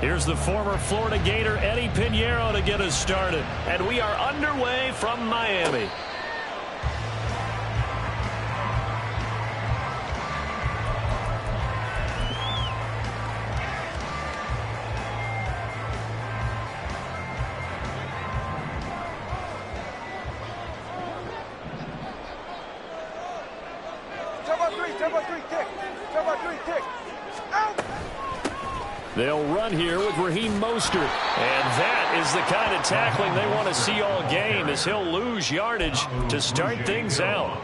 Here's the former Florida Gator Eddie Pinheiro to get us started. And we are underway from Miami. They'll run here with Raheem Mostert. And that is the kind of tackling they want to see all game, as he'll lose yardage to start things out.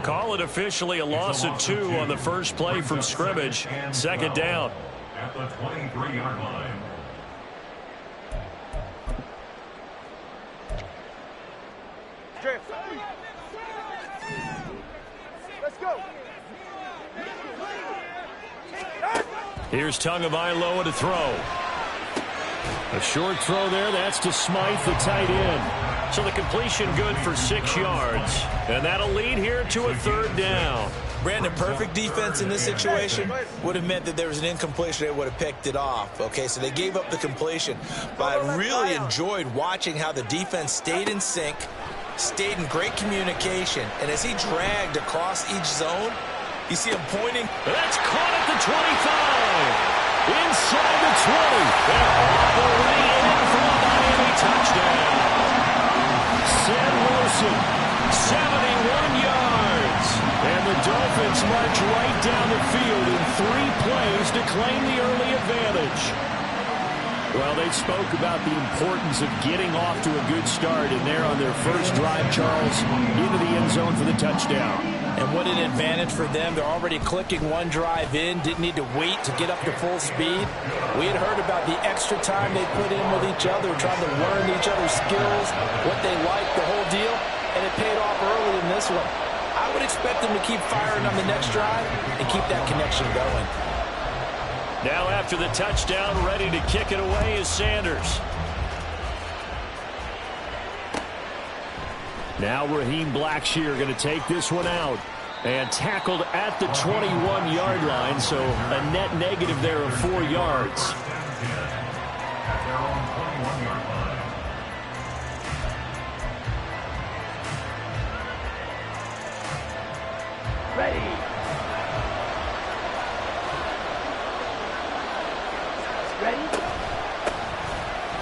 Call it officially a loss of 2 on the first play from scrimmage. Second down. At the 23-yard line. Let's go. Here's Tagovailoa to throw. A short throw there. That's to Smythe, the tight end. So the completion good for 6 yards. And that'll lead here to a third down. Brandon, perfect defense in this situation would have meant that there was an incompletion. They would have picked it off. Okay, so they gave up the completion. But I really enjoyed watching how the defense stayed in sync, stayed in great communication. And as he dragged across each zone, you see him pointing. That's caught at the 25. Inside the 20. They're all the way in for a Miami touchdown. Sam Wilson, 71 yards. And the Dolphins march right down the field in 3 plays to claim the early advantage. Well, they spoke about the importance of getting off to a good start, and they're on their first drive, Charles, into the end zone for the touchdown. And what an advantage for them. They're already clicking one drive in, didn't need to wait to get up to full speed. We had heard about the extra time they put in with each other, trying to learn each other's skills, what they like, the whole deal, and it paid off early in this one. I would expect them to keep firing on the next drive and keep that connection going. Now after the touchdown, ready to kick it away is Sanders. Now Raheem Blackshear going to take this one out. And tackled at the 21-yard line, so a net negative there of 4 yards. Ready.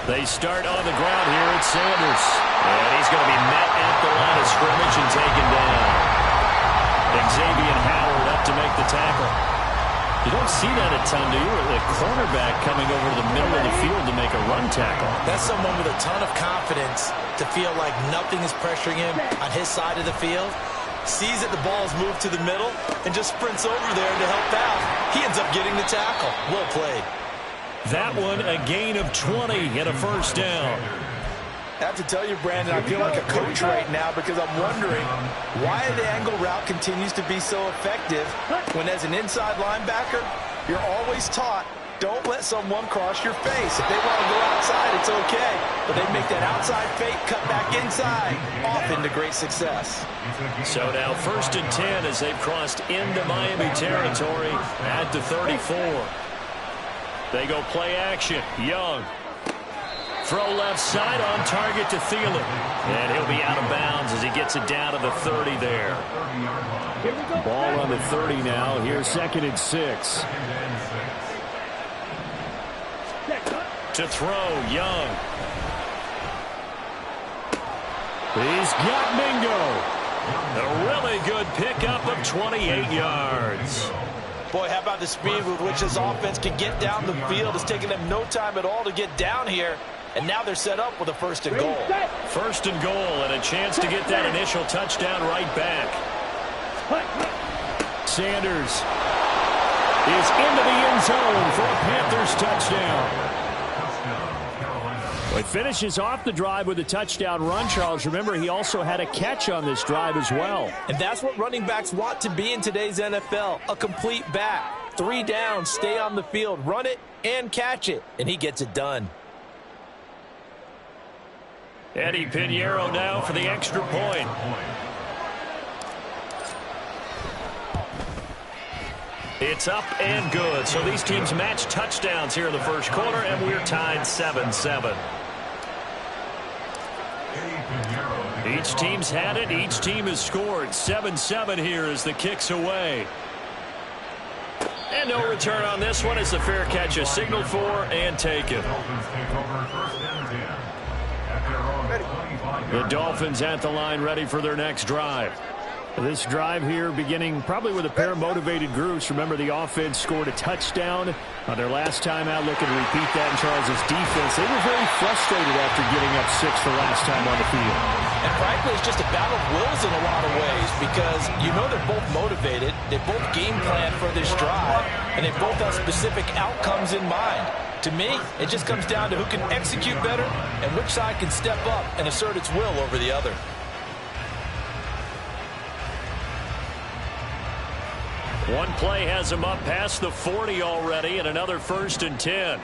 They start on the ground here at Sanders. And he's going to be met at the line of scrimmage and taken down. Xavier Howard up to make the tackle. You don't see that a ton, do you? The cornerback coming over to the middle of the field to make a run tackle. That's someone with a ton of confidence to feel like nothing is pressuring him on his side of the field. Sees that the ball's moved to the middle and just sprints over there to help out. He ends up getting the tackle. Well played. That one a gain of 20 and a first down. I have to tell you, Brandon, I feel like a coach right now because I'm wondering why the angle route continues to be so effective when as an inside linebacker, you're always taught, don't let someone cross your face. If they want to go outside, it's okay. But they make that outside fake, cut back inside, off into great success. So now 1st and 10 as they've crossed into Miami territory at the 34. They go play action. Young. Throw left side on target to Thielen. And he'll be out of bounds as he gets it down to the 30 there. Ball on the 30 now. Here's 2nd and 6. To throw, Young. He's got Mingo. A really good pickup of 28 yards. Boy, how about the speed with which this offense can get down the field? It's taken them no time at all to get down here. And now they're set up with a 1st and goal. 1st and goal and a chance to get that initial touchdown right back. Sanders is into the end zone for a Panthers touchdown. Well, he finishes off the drive with a touchdown run, Charles. Remember, he also had a catch on this drive as well. And that's what running backs want to be in today's NFL, a complete back. 3 downs, stay on the field, run it, and catch it. And he gets it done. Eddie Pinheiro now for the extra point. It's up and good. So these teams match touchdowns here in the first quarter, and we're tied 7-7. Each team's had it. Each team has scored. 7-7 here as the kick's away. And no return on this one as the fair catch is signaled for and taken. The Dolphins at the line ready for their next drive. This drive here beginning probably with a pair of motivated groups. Remember, the offense scored a touchdown on their last time out. Looking to repeat that in Charles' defense. They were very frustrated after giving up 6 the last time on the field. And frankly, it's just a battle of wills in a lot of ways because you know they're both motivated. They both game plan for this drive, and they both have specific outcomes in mind. To me, it just comes down to who can execute better and which side can step up and assert its will over the other. One play has him up past the 40 already, and another 1st and 10.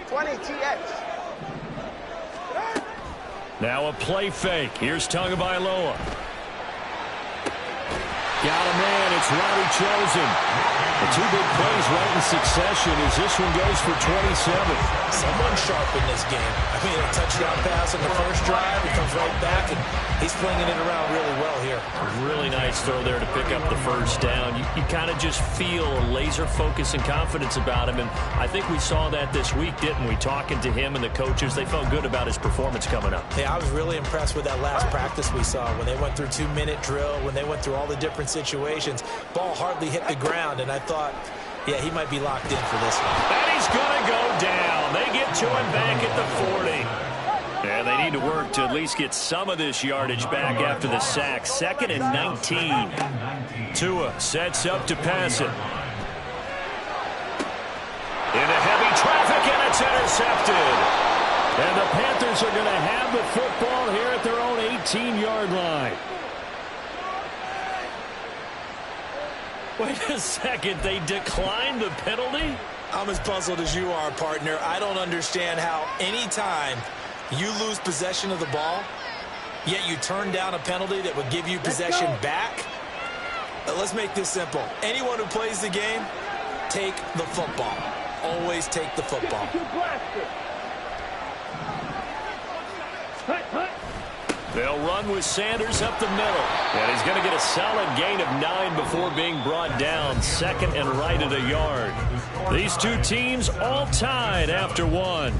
20 TX. Now a play fake. Here's Tagovailoa. Got a man. It's Robbie Chosen. The 2 big plays right in succession as this one goes for 27. Someone sharp in this game. I mean, a touchdown pass in the first drive. He comes right back, and he's flinging it around really well here. Really nice throw there to pick up the first down. You kind of just feel laser focus and confidence about him, and I think we saw that this week, didn't we? Talking to him and the coaches, they felt good about his performance coming up. Hey, I was really impressed with that last practice we saw when they went through 2-minute drill, when they went through all the different situations. Ball hardly hit the ground, and I thought, yeah, he might be locked in for this one. And he's going to go down. They get to him back at the 40. And they need to work to at least get some of this yardage back after the sack. 2nd and 19. Tua sets up to pass it. Into heavy traffic, and it's intercepted. And the Panthers are going to have the football here at their own 18-yard line. Wait a second, they declined the penalty? I'm as puzzled as you are, partner. I don't understand how any time you lose possession of the ball, yet you turn down a penalty that would give you possession back. Let's make this simple. Anyone who plays the game, take the football. Always take the football. They'll run with Sanders up the middle. And he's going to get a solid gain of 9 before being brought down. 2nd and right at a yard. These two teams all tied after 1.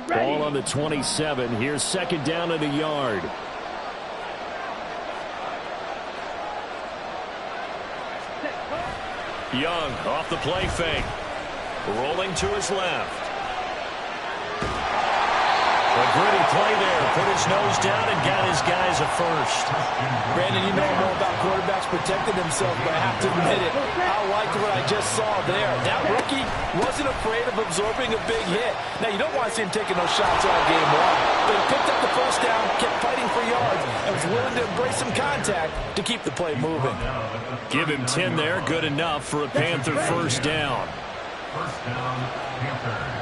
Ball on the 27. Here's 2nd down at a yard. Young off the play fake. Rolling to his left. A gritty play there. Put his nose down and got his guys a first. Brandon, you know more about quarterbacks protecting themselves, but I have to admit it. I liked what I just saw there. That rookie wasn't afraid of absorbing a big hit. Now, you don't want to see him taking those shots all game long, but he picked up the first down, kept fighting for yards, and was willing to embrace some contact to keep the play moving. Give him 10 there. Good enough for a Panther first down. First down, Panthers.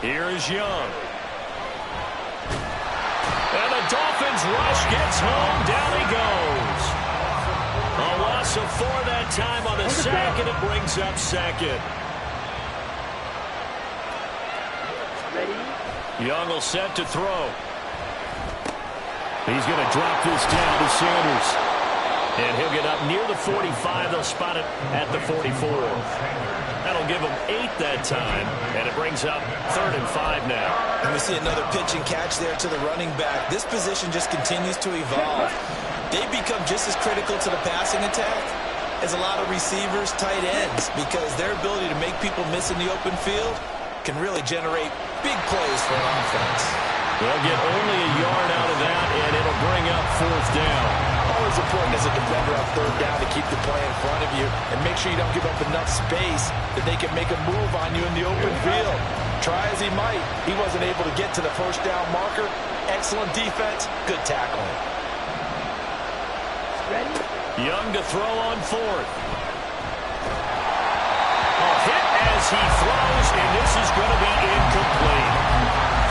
Here is Young. And the Dolphins rush gets home. Down he goes. A loss of 4 that time on the sack, and it brings up 2nd. Young will set to throw. He's going to drop this down to Sanders. And he'll get up near the 45. They'll spot it at the 44. That'll give him 8 that time, and it brings up 3rd and 5 now. And we see another pitch and catch there to the running back. This position just continues to evolve. They become just as critical to the passing attack as a lot of receivers, tight ends, because their ability to make people miss in the open field can really generate big plays for an offense. They'll get only a yard out of that, and it'll bring up 4th down. always important as a defender on third down to keep the play in front of you and make sure you don't give up enough space that they can make a move on you in the open field. Try as he might, he wasn't able to get to the first down marker. Excellent defense, good tackling. Young to throw on fourth. A hit as he throws, and this is going to be incomplete.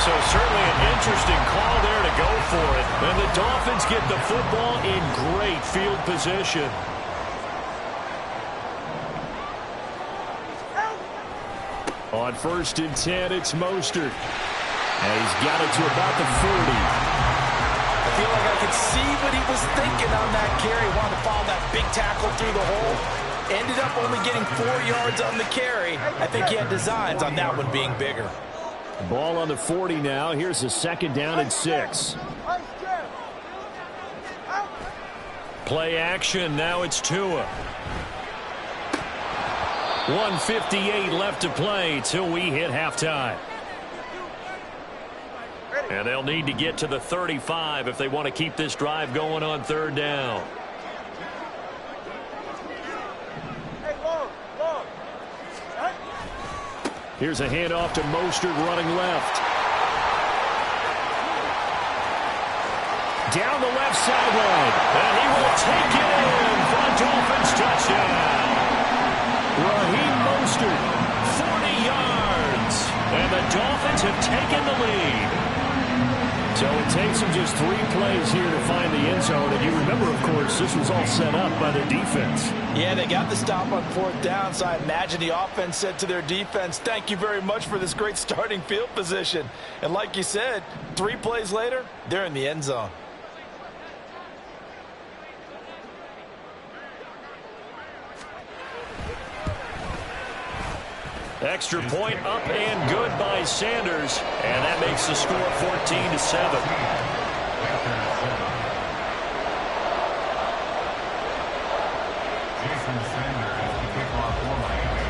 So certainly an interesting call there to go for it. And the Dolphins get the football in great field position. On 1st and 10, it's Mostert. And he's got it to about the 40. I feel like I could see what he was thinking on that carry. Wanted to follow that big tackle through the hole. Ended up only getting 4 yards on the carry. I think he had designs on that one being bigger. Ball on the 40 now. Here's a 2nd down and 6. Play action. Now it's Tua. 1:58 left to play till we hit halftime. And they'll need to get to the 35 if they want to keep this drive going on 3rd down. Here's a handoff to Mostert running left. Down the left sideline. And he will take it in for a Dolphins touchdown. Raheem Mostert, 40 yards. And the Dolphins have taken the lead. So it takes them just 3 plays here to find the end zone. And you remember, of course, this was all set up by the defense. Yeah, they got the stop on 4th down, so I imagine the offense said to their defense, thank you very much for this great starting field position. And like you said, 3 plays later, they're in the end zone. Extra point up and good by Sanders. And that makes the score 14-7. Jason Sanders, the kickoff for Miami.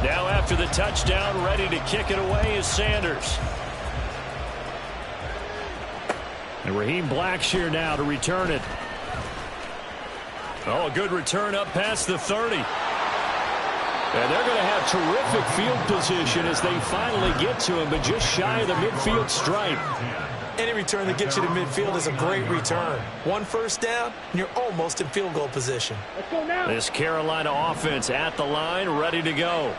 Now after the touchdown, ready to kick it away is Sanders. And Raheem Blackshear now to return it. Oh, a good return up past the 30. And they're going to have terrific field position as they finally get to him, but just shy of the midfield stripe. Any return that gets you to midfield is a great return. 1 first down, and you're almost in field goal position. This Carolina offense at the line, ready to go.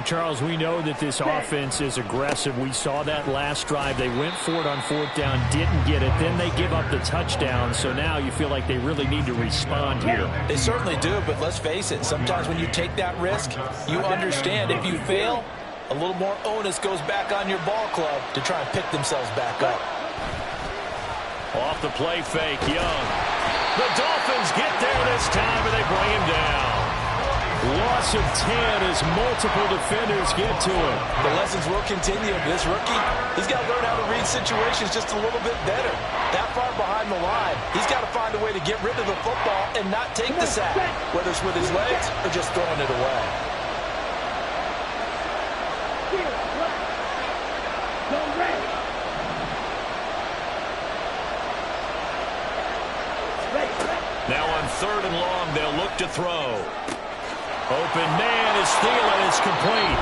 Charles, we know that this offense is aggressive. We saw that last drive. They went for it on 4th down, didn't get it. Then they give up the touchdown. So now you feel like they really need to respond here. They certainly do, but let's face it. Sometimes when you take that risk, you understand if you fail, a little more onus goes back on your ball club to try and pick themselves back up. Off the play fake, Young. The Dolphins get there this time, and they bring him down. Loss of 10 as multiple defenders get to him. The lessons will continue. This rookie, he's got to learn how to read situations just a little bit better. That far behind the line, he's got to find a way to get rid of the football and not take the sack, whether it's with his legs or just throwing it away. Now on 3rd and long, they'll look to throw. Open man is Thielen. It's complete.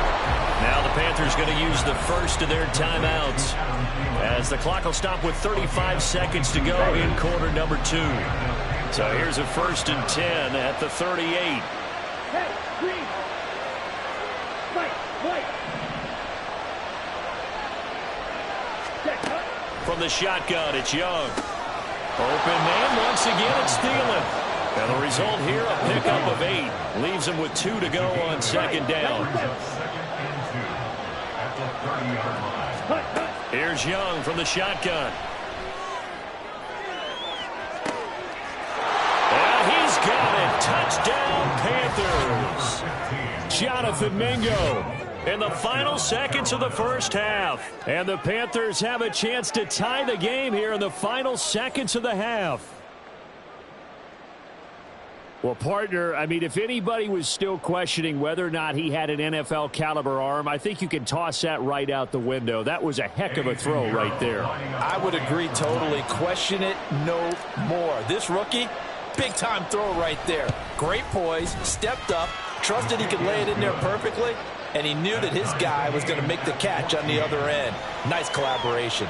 Now the Panthers going to use the first of their timeouts as the clock will stop with 35 seconds to go in quarter number 2. So here's a 1st and 10 at the 38. From the shotgun, it's Young. Open man once again, it's Thielen. And the result here, a pickup of 8. Leaves him with 2 to go on 2nd down. Here's Young from the shotgun. And he's got it. Touchdown, Panthers. Jonathan Mingo in the final seconds of the first half. And the Panthers have a chance to tie the game here in the final seconds of the half. Well, partner, I mean, if anybody was still questioning whether or not he had an NFL caliber arm, I think you can toss that right out the window. That was a heck of a throw right there. I would agree totally. Question it no more. This rookie, big-time throw right there. Great poise, stepped up, trusted he could lay it in there perfectly, and he knew that his guy was going to make the catch on the other end. Nice collaboration.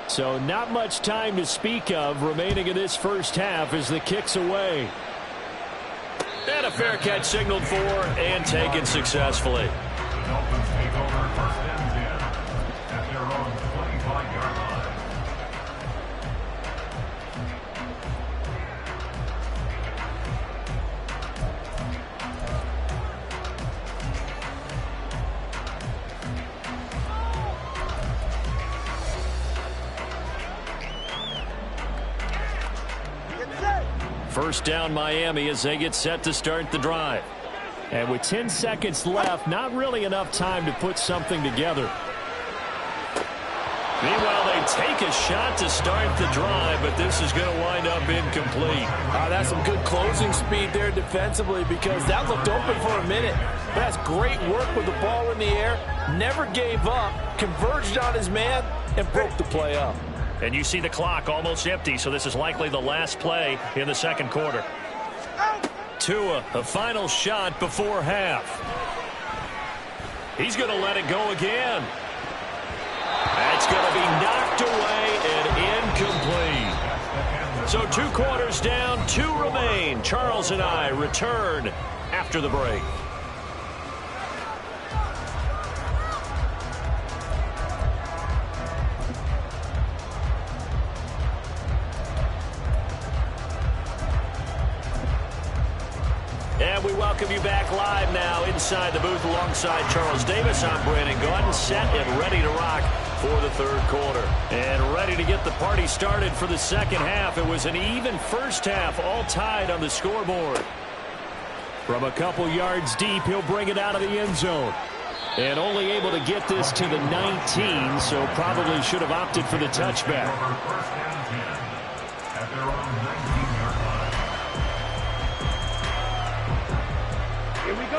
So not much time to speak of remaining in this first half as the kick's away. And a fair catch signaled for and taken successfully. The Dolphins take over first and 10 at their own 25-yard line. First down Miami as they get set to start the drive. And with 10 seconds left, not really enough time to put something together. Meanwhile, they take a shot to start the drive, but this is going to wind up incomplete. That's some good closing speed there defensively because that looked open for a minute. But that's great work with the ball in the air. Never gave up, converged on his man, and broke the play up. And you see the clock almost empty, so this is likely the last play in the second quarter. Tua, a final shot before half. He's going to let it go again. That's going to be knocked away and incomplete. So 2 quarters down, 2 remain. Charles and I return after the break. And we welcome you back live now inside the booth alongside Charles Davis. I'm Brandon Gaudin, set and ready to rock for the third quarter. And ready to get the party started for the second half. It was an even first half, all tied on the scoreboard. From a couple yards deep, he'll bring it out of the end zone. And only able to get this to the 19, so probably should have opted for the touchback. First and 10 at their own 19-yard line.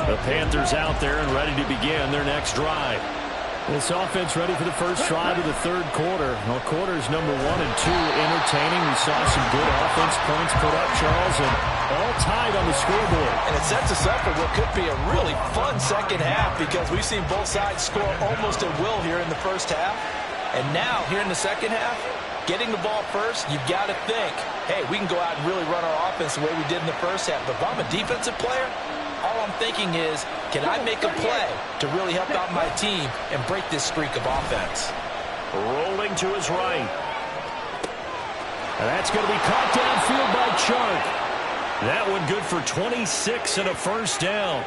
The Panthers out there and ready to begin their next drive. This offense ready for the first drive of the third quarter. Well, quarters number 1 and 2 entertaining. We saw some good offense points put up, Charles, and all tied on the scoreboard. And it sets us up for what could be a really fun second half because we've seen both sides score almost at will here in the first half. And now, here in the second half, getting the ball first, you've got to think, hey, we can go out and really run our offense the way we did in the first half. But if I'm a defensive player, all I'm thinking is, can I make a play to really help out my team and break this streak of offense? Rolling to his right. And that's going to be caught downfield by Chark. That one good for 26 and a first down.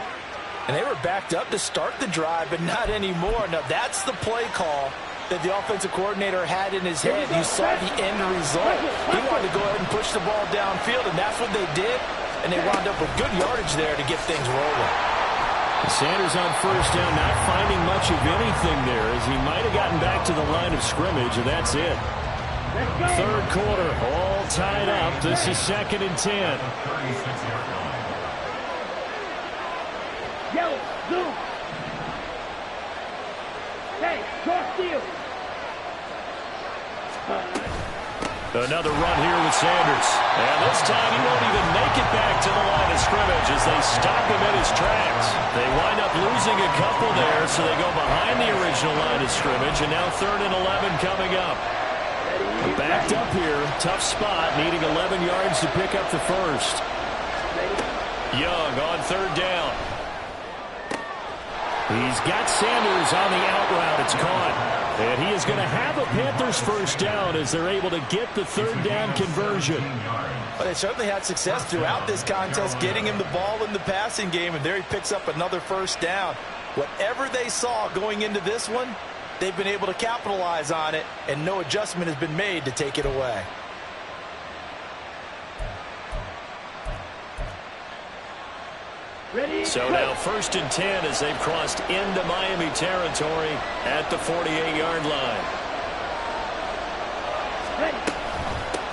And they were backed up to start the drive, but not anymore. Now, that's the play call that the offensive coordinator had in his head. You saw the end result. He wanted to go ahead and push the ball downfield, and that's what they did. And they wound up with good yardage there to get things rolling. Sanders on first down, not finding much of anything there as he might have gotten back to the line of scrimmage, and that's it. Third quarter, all tied up. This is 2nd and 10. 36-yard line. Yellow, zoom. Hey, cross field. Another run here with Sanders. And this time he won't even make it back to the line of scrimmage as they stop him in his tracks. They wind up losing a couple there, so they go behind the original line of scrimmage, and now 3rd and 11 coming up. Backed up here, tough spot, needing 11 yards to pick up the first. Young on 3rd down. He's got Sanders on the out route. It's caught. And he is going to have a Panthers first down as they're able to get the 3rd down conversion. Well, they certainly had success throughout this contest getting him the ball in the passing game, and there he picks up another first down. Whatever they saw going into this one, they've been able to capitalize on it, and no adjustment has been made to take it away. So now 1st and 10 as they've crossed into Miami territory at the 48-yard line.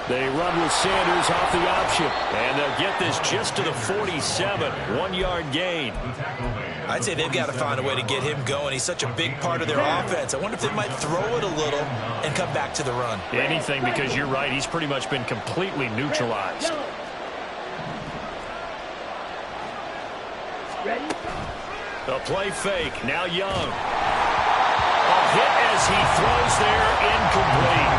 They run with Sanders off the option. And they'll get this just to the 47. 1-yard gain. I'd say they've got to find a way to get him going. He's such a big part of their offense. I wonder if they might throw it a little and come back to the run. Anything, because you're right. He's pretty much been completely neutralized. The play fake. Now Young. A hit as he throws there. Incomplete.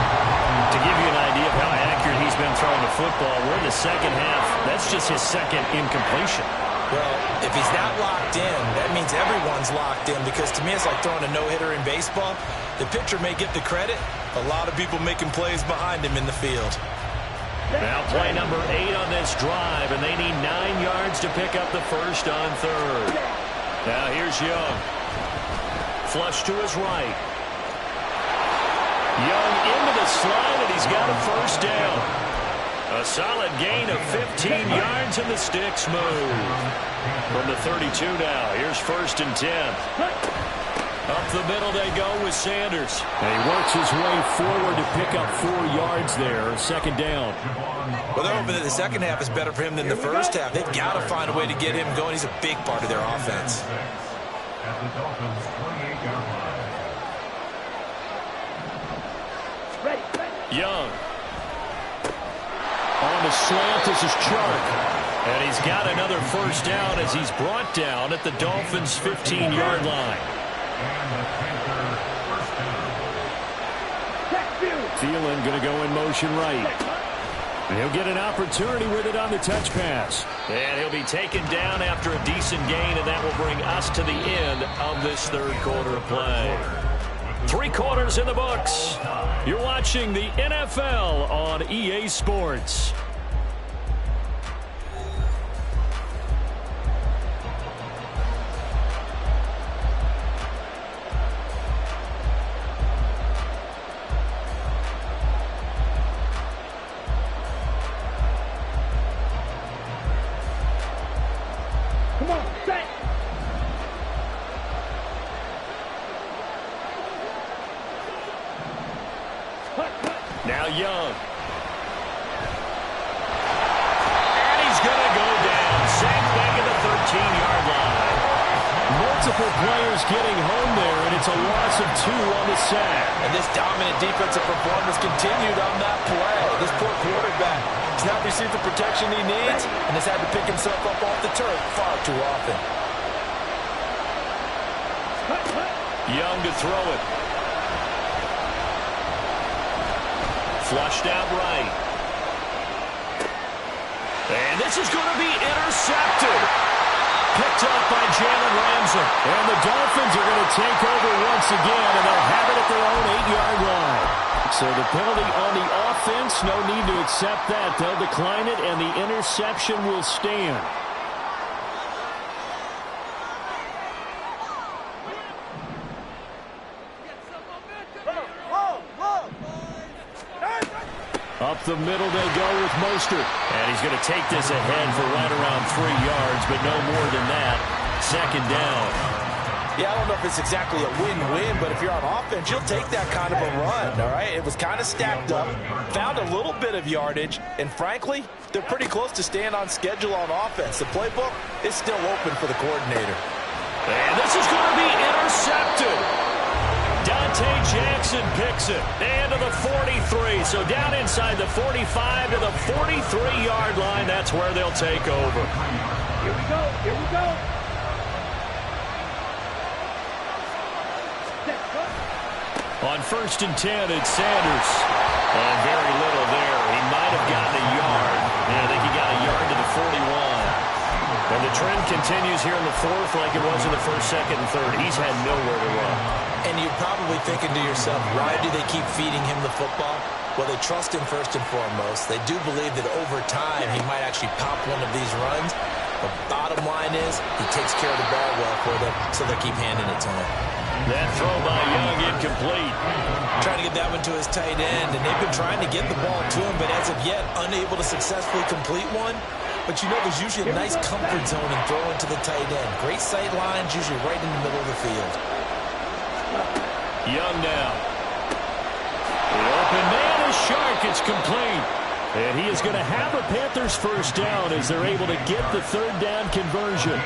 To give you an idea of how accurate he's been throwing the football, we're in the second half. That's just his second incompletion. Well, if he's not locked in, that means everyone's locked in, because to me it's like throwing a no-hitter in baseball. The pitcher may get the credit. A lot of people making plays behind him in the field. Now play number 8 on this drive, and they need 9 yards to pick up the first on 3rd. Now here's Young. Flush to his right. Young into the slide, and he's got a first down. A solid gain of 15 yards, and the sticks move. From the 32 now, here's 1st and 10. Up the middle they go with Sanders. And he works his way forward to pick up 4 yards there. 2nd down. Well, they're hoping that the second half is better for him than the first half. They've got to find a way to get him going. He's a big part of their offense. At the Dolphins' 28-yard line. Young. On the slant, this is Chark. And he's got another first down as he's brought down at the Dolphins' 15-yard line. Thielen going to go in motion right. And he'll get an opportunity with it on the touch pass. And he'll be taken down after a decent gain, and that will bring us to the end of this 3rd quarter of play. 3 quarters in the books. You're watching the NFL on EA Sports. Come on, set. Now Young. And he's going to go down. Sacked back at the 13-yard line. Multiple players getting home there, and it's a loss of 2 on the sack. And this dominant defensive performance continued on that play. This poor quarterback has not received the protection he needs and has had to pick himself up off the turf far too often. Young to throw it. Flushed out right. And this is going to be intercepted. Picked up by Jalen Ramsey. And the Dolphins are going to take over once again, and they'll have it at their own 8-yard line. So the penalty on the offense, no need to accept that. They'll decline it, and the interception will stand. Up the middle they go with Mostert. And he's going to take this ahead for right around 3 yards, but no more than that. 2nd down. Yeah, I don't know if it's exactly a win-win, but if you're on offense, you'll take that kind of a run, all right? It was kind of stacked up, found a little bit of yardage, and frankly, they're pretty close to staying on schedule on offense. The playbook is still open for the coordinator. And this is going to be intercepted. Dante Jackson picks it. And to the 43. So down inside the 45 to the 43-yard line. That's where they'll take over. Here we go. Here we go. On 1st and 10, it's Sanders. And very little there. He might have gotten a yard. Yeah, I think he got a yard to the 41. And the trend continues here in the 4th like it was in the 1st, 2nd, and 3rd. He's had nowhere to run. And you're probably thinking to yourself, why do they keep feeding him the football? Well, they trust him first and foremost. They do believe that over time he might actually pop one of these runs. The bottom line is he takes care of the ball well for them, so they keep handing it to him. That throw by Young incomplete. Trying to get that one to his tight end, and they've been trying to get the ball to him, but as of yet, unable to successfully complete one. But you know there's usually a nice comfort zone in throwing to the tight end. Great sight lines, usually right in the middle of the field. Young now. The open man is Shark. It's complete. And he is going to have a Panthers first down as they're able to get the third down conversion.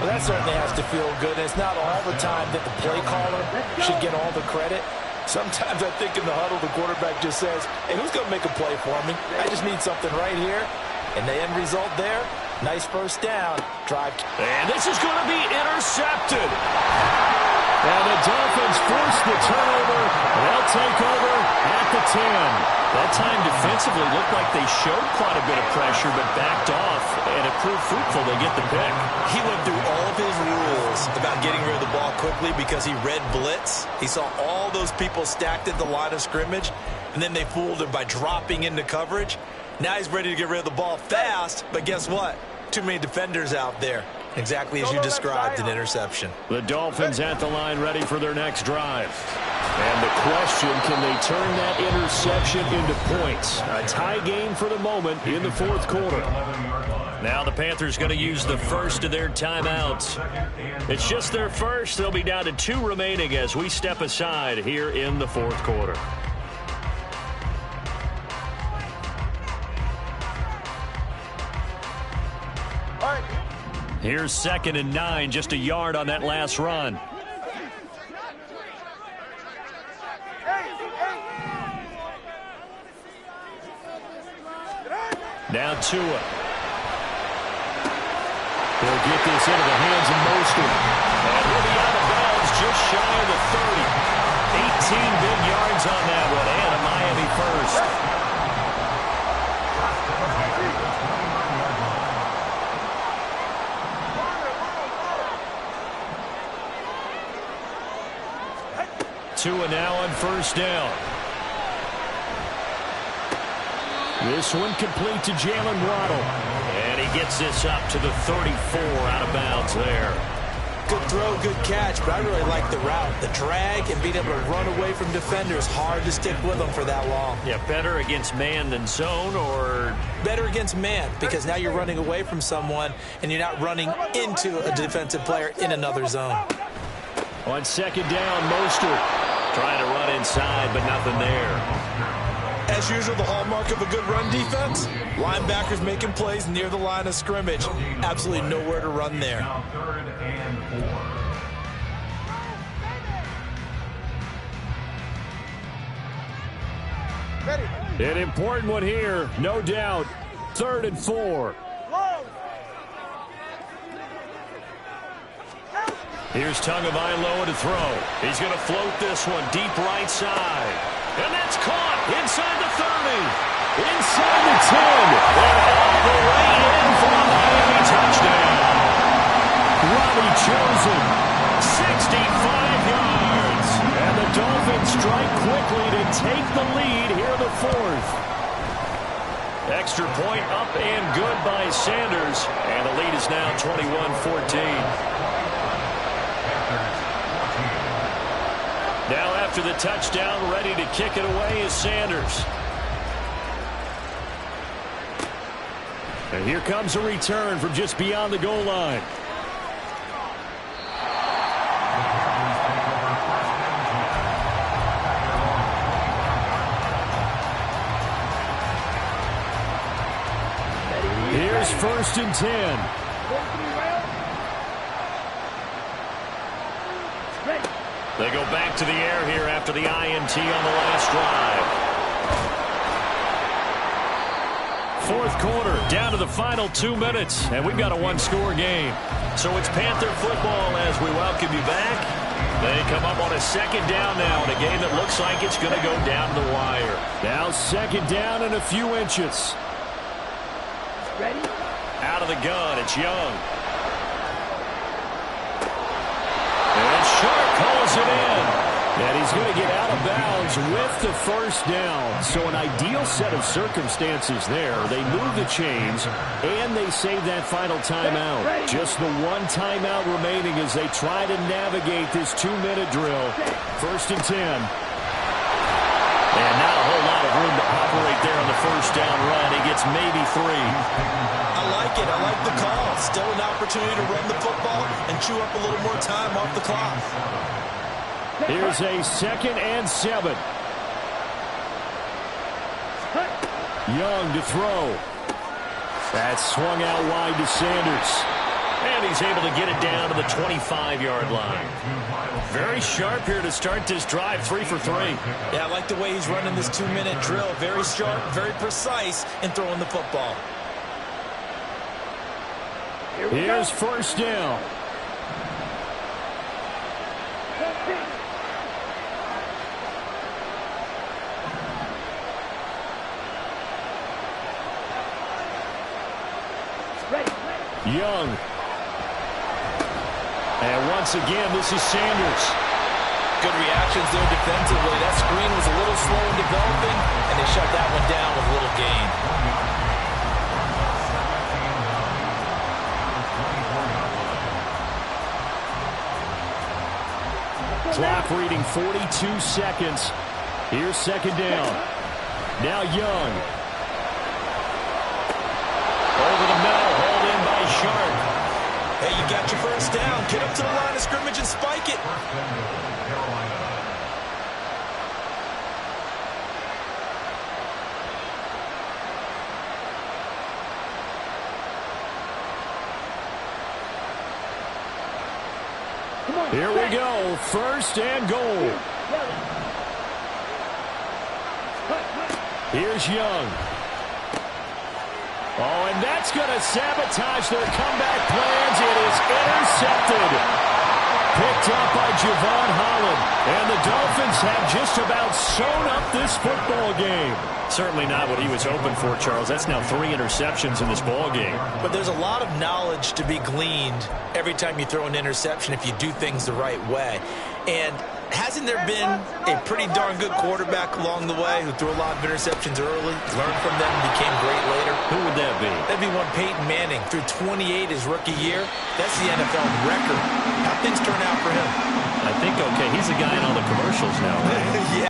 Well, that certainly has to feel good. And it's not all the time that the play caller should get all the credit. Sometimes I think in the huddle, the quarterback just says, hey, who's going to make a play for me? I just need something right here. And the end result there, nice first down. Drive. And this is going to be intercepted. And the Dolphins force the turnover. They'll take over at the 10. That time defensively looked like they showed quite a bit of pressure but backed off, and it proved fruitful. They get the pick. He went through all of his rules about getting rid of the ball quickly because he read blitz. He saw all those people stacked at the line of scrimmage, and then they fooled him by dropping into coverage. Now he's ready to get rid of the ball fast, but guess what? Too many defenders out there. Exactly as you described, an interception. The Dolphins at the line ready for their next drive. And the question, can they turn that interception into points? A tie game for the moment in the fourth quarter. Now the Panthers going to use the first of their timeouts. It's just their first. They'll be down to 2 remaining as we step aside here in the fourth quarter. Here's 2nd and 9, just a yard on that last run. Now Tua. They'll get this into the hands of Mostert. And he'll be out of bounds just shy of the 30. 18 big yards on that one, and a Miami first. Tua now on first down. This one complete to Jalen Waddle. And he gets this up to the 34 out of bounds there. Good throw, good catch, but I really like the route. The drag and being able to run away from defenders, hard to stick with them for that long. Yeah, better against man than zone, or? Better against man, because now you're running away from someone and you're not running into a defensive player in another zone. On second down, Mostert trying to run inside, but nothing there. As usual, the hallmark of a good run defense, linebackers making plays near the line of scrimmage. Absolutely nowhere to run there. Now 3rd and 4. An important one here, no doubt. 3rd and 4. Here's Tagovailoa to throw. He's going to float this one deep right side. And that's caught inside the 30. Inside the 10. And all the way in for a Miami touchdown. Robbie Chosen, 65 yards. And the Dolphins strike quickly to take the lead here in the fourth. Extra point up and good by Sanders. And the lead is now 21-14. Now after the touchdown, ready to kick it away is Sanders. And here comes a return from just beyond the goal line. Here's 1st and 10. They go back to the air here after the INT on the last drive. Fourth quarter, down to the final 2 minutes, and we've got a one-score game. So it's Panther football as we welcome you back. They come up on a second down now in a game that looks like it's going to go down the wire. Now second down and a few inches. Ready? Out of the gun, it's Young. And Shark calls it in. And he's going to get out of bounds with the first down. So an ideal set of circumstances there. They move the chains, and they save that final timeout. Just the one timeout remaining as they try to navigate this 2-minute drill. 1st and 10. And not a whole lot of room to operate there on the first down run. He gets maybe 3. I like it. I like the call. Still an opportunity to run the football and chew up a little more time off the clock. Here's a 2nd and 7. Young to throw. That's swung out wide to Sanders. And he's able to get it down to the 25-yard line. Very sharp here to start this drive, 3 for 3. Yeah, I like the way he's running this 2-minute drill. Very sharp, very precise in throwing the football. Here's 1st down. Young. And once again, this is Sanders. Good reactions there defensively. That screen was a little slow in developing, and they shut that one down with a little gain. Clock reading 42 seconds. Here's 2nd down. Now Young. Over the middle, hauled in by Sharp. Hey, you got your 1st down. Get up to the line of scrimmage and spike it. Here we go. 1st and goal. Here's Young. Oh, and that's going to sabotage their comeback plans. It is intercepted. Picked up by Javon Holland. And the Dolphins have just about sewn up this football game. Certainly not what he was hoping for, Charles. That's now 3 interceptions in this ball game. But there's a lot of knowledge to be gleaned every time you throw an interception if you do things the right way. And hasn't there been a pretty darn good quarterback along the way who threw a lot of interceptions early, learned from them, and became great later? Who would that be? That'd be one Peyton Manning. Threw 28 his rookie year. That's the NFL record. How things turn out for him? I think, okay, he's the guy in all the commercials now, right? Yeah.